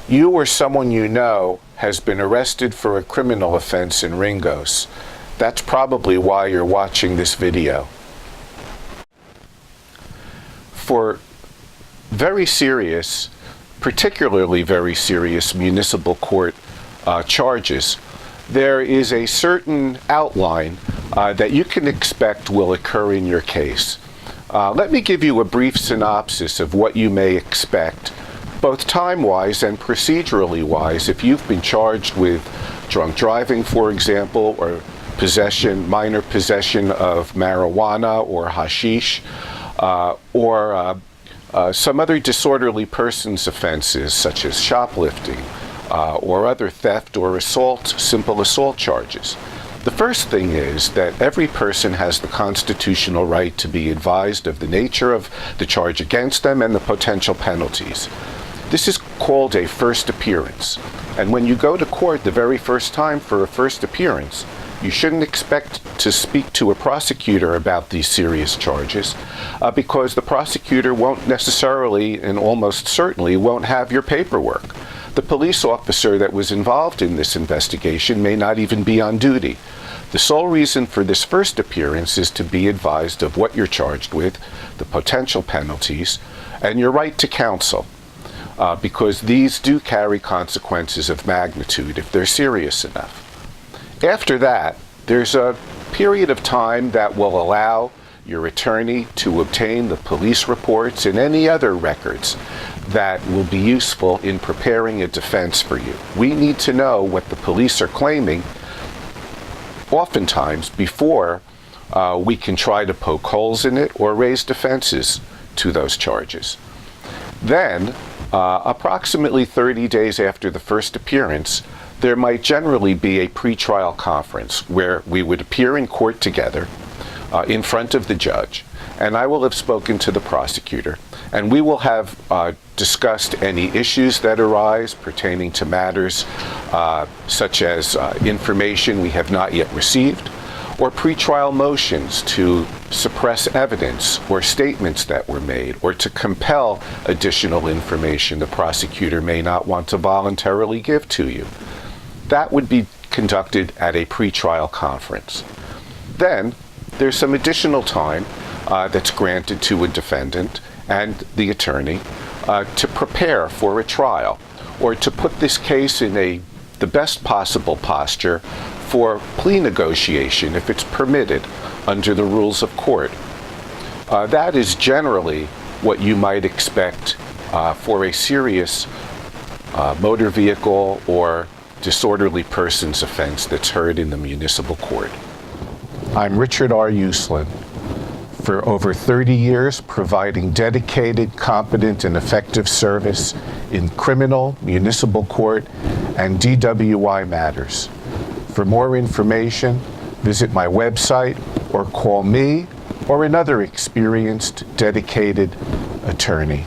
You or someone you know has been arrested for a criminal offense in Ringoes. That's probably why you're watching this video. For very serious, particularly very serious municipal court charges, there is a certain outline that you can expect will occur in your case. Let me give you a brief synopsis of what you may expect, both time-wise and procedurally wise, if you've been charged with drunk driving, for example, or minor possession of marijuana or hashish, or some other disorderly persons offenses such as shoplifting or other theft or assault, simple assault charges. The first thing is that every person has the constitutional right to be advised of the nature of the charge against them and the potential penalties. This is called a first appearance. And when you go to court the very first time for a first appearance, you shouldn't expect to speak to a prosecutor about these serious charges because the prosecutor won't necessarily and almost certainly won't have your paperwork. The police officer that was involved in this investigation may not even be on duty. The sole reason for this first appearance is to be advised of what you're charged with, the potential penalties, and your right to counsel, because these do carry consequences of magnitude if they're serious enough. After that, there's a period of time that will allow your attorney to obtain the police reports and any other records that will be useful in preparing a defense for you. We need to know what the police are claiming oftentimes before we can try to poke holes in it or raise defenses to those charges. Then, approximately 30 days after the first appearance, there might generally be a pretrial conference where we would appear in court together in front of the judge, and I will have spoken to the prosecutor, and we will have discussed any issues that arise pertaining to matters such as information we have not yet received, or pretrial motions to suppress evidence or statements that were made, or to compel additional information the prosecutor may not want to voluntarily give to you. That would be conducted at a pretrial conference. Then there's some additional time that's granted to a defendant and the attorney to prepare for a trial, or to put this case in the best possible posture for plea negotiation if it's permitted under the rules of court. That is generally what you might expect for a serious motor vehicle or disorderly persons offense that's heard in the municipal court. I'm Richard R. Uslan. For over 30 years, providing dedicated, competent, and effective service in criminal, municipal court, and DWI matters. For more information, visit my website or call me or another experienced, dedicated attorney.